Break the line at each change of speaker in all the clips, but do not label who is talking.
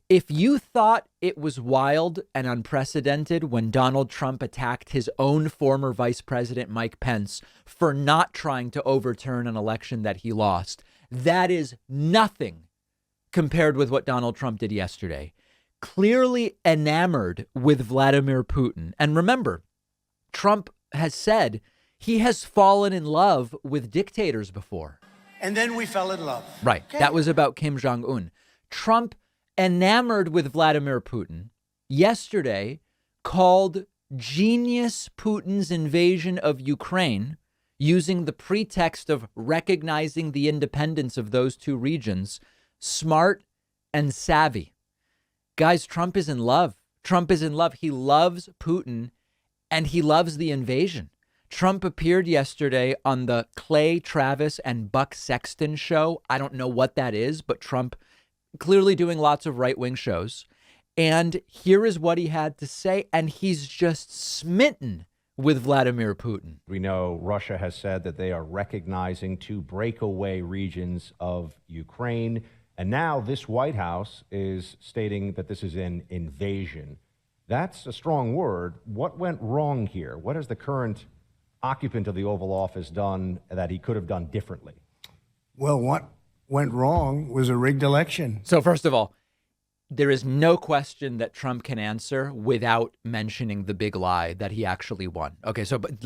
If you thought it was wild and unprecedented when Donald Trump attacked his own former vice president, Mike Pence, for not trying to overturn an election that he lost, that is nothing compared with what Donald Trump did yesterday. Clearly enamored with Vladimir Putin. And remember, Trump has said he has fallen in love with dictators before.
And then we fell in love.
Right. Okay. That was about Kim Jong-un. Trump, enamored with Vladimir Putin, yesterday called genius Putin's invasion of Ukraine, using the pretext of recognizing the independence of those two regions, smart and savvy. Guys, Trump is in love. Trump is in love. He loves Putin and he loves the invasion. Trump appeared yesterday on the Clay Travis and Buck Sexton show. I don't know what that is, but Trump clearly doing lots of right-wing shows. And here is what he had to say. And he's just smitten with Vladimir Putin.
We know Russia has said that they are recognizing two breakaway regions of Ukraine. And now this White House is stating that this is an invasion. That's a strong word. What went wrong here? What has the current occupant of the Oval Office done that he could have done differently?
Well, what went wrong was a rigged election.
So first of all, there is no question that Trump can answer without mentioning the big lie that he actually won. Okay, so but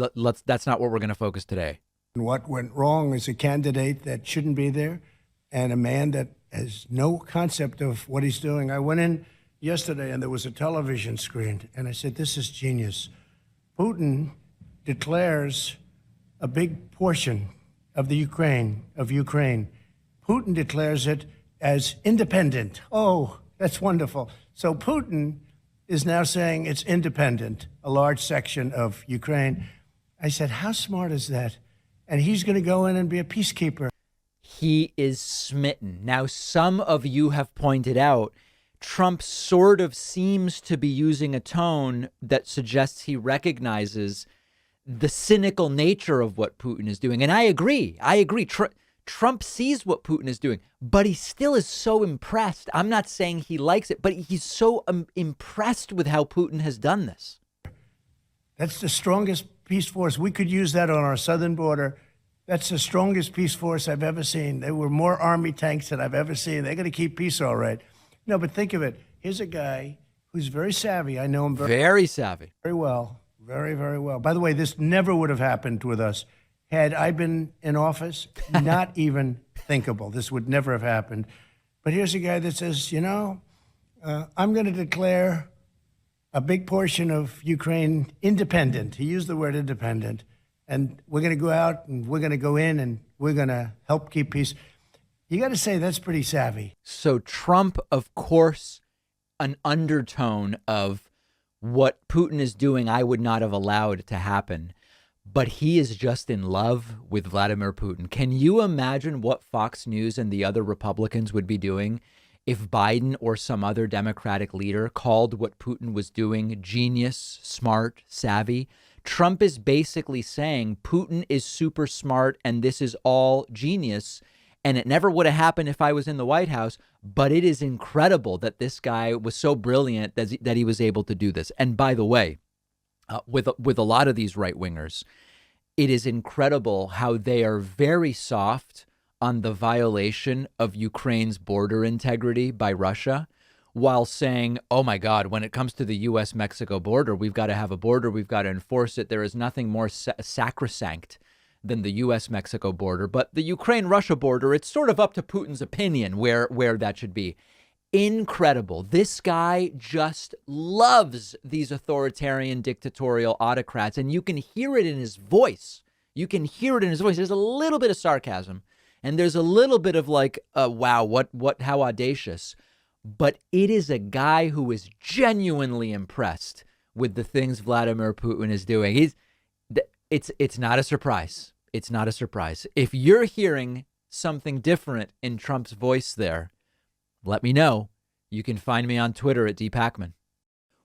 that's not what we're going to focus today.
And what went wrong is a candidate that shouldn't be there and a man that has no concept of what he's doing. I went in yesterday and there was a television screen and I said, this is genius. Putin declares a big portion of the Ukraine. Putin declares it as independent. Oh, that's wonderful. So Putin is now saying it's independent, a large section of Ukraine. I said, how smart is that? And he's going to go in and be a peacekeeper.
He is smitten. Now, some of you have pointed out Trump sort of seems to be using a tone that suggests he recognizes the cynical nature of what Putin is doing. And I agree. Trump sees what Putin is doing, but he still is so impressed. I'm not saying he likes it, but he's so impressed with how Putin has done this.
That's the strongest peace force. We could use that on our southern border. That's the strongest peace force I've ever seen. There were more army tanks than I've ever seen. They're going to keep peace all right. No, but think of it. Here's a guy who's very savvy. I know him
very savvy.
Very well. Very, very well. By the way, this never would have happened with us. Had I been in office, not even thinkable. This would never have happened. But here's a guy that says, I'm going to declare a big portion of Ukraine independent. He used the word independent. And we're going to go out and we're going to go in and we're going to help keep peace. You got to say that's pretty savvy.
So Trump, of course, an undertone of what Putin is doing, I would not have allowed to happen. But he is just in love with Vladimir Putin. Can you imagine what Fox News and the other Republicans would be doing if Biden or some other Democratic leader called what Putin was doing genius, smart, savvy? Trump is basically saying Putin is super smart and this is all genius. And it never would have happened if I was in the White House. But it is incredible that this guy was so brilliant that he was able to do this. And by the way, with a lot of these right wingers, it is incredible how they are very soft on the violation of Ukraine's border integrity by Russia, while saying, oh, my God, when it comes to the U.S.-Mexico border, we've got to have a border. We've got to enforce it. There is nothing more sacrosanct than the U.S.-Mexico border. But the Ukraine-Russia border, it's sort of up to Putin's opinion where that should be. Incredible. This guy just loves these authoritarian, dictatorial autocrats, and you can hear it in his voice. There's a little bit of sarcasm, and there's a little bit of like, wow, how audacious. But it is a guy who is genuinely impressed with the things Vladimir Putin is doing. It's not a surprise. It's not a surprise. If you're hearing something different in Trump's voice there, let me know. You can find me on Twitter at @dpacman.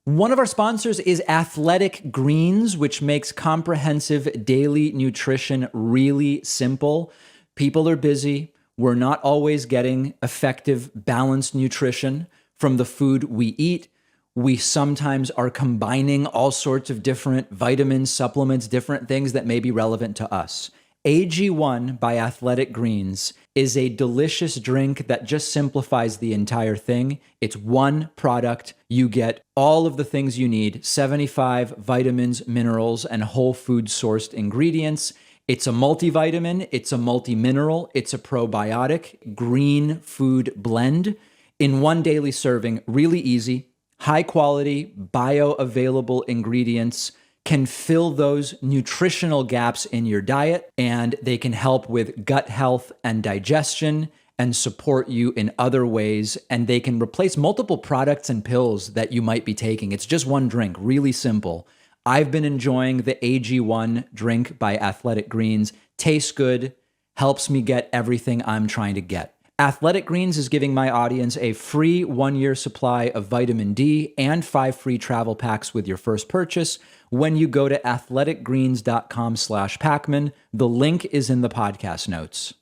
One of our sponsors is Athletic Greens, which makes comprehensive daily nutrition really simple. People are busy. We're not always getting effective, balanced nutrition from the food we eat. We sometimes are combining all sorts of different vitamins, supplements, different things that may be relevant to us. AG1 by Athletic Greens is a delicious drink that just simplifies the entire thing. It's one product. You get all of the things you need, 75 vitamins, minerals, and whole food sourced ingredients. It's a multivitamin, it's a multi-mineral, it's a probiotic, green food blend in one daily serving, really easy, high quality, bioavailable ingredients can fill those nutritional gaps in your diet, and they can help with gut health and digestion and support you in other ways. And they can replace multiple products and pills that you might be taking. It's just one drink, really simple. I've been enjoying the AG1 drink by Athletic Greens. Tastes good, helps me get everything I'm trying to get. Athletic Greens is giving my audience a free 1-year supply of vitamin D and 5 free travel packs with your first purchase when you go to athleticgreens.com/Pacman. The link is in the podcast notes.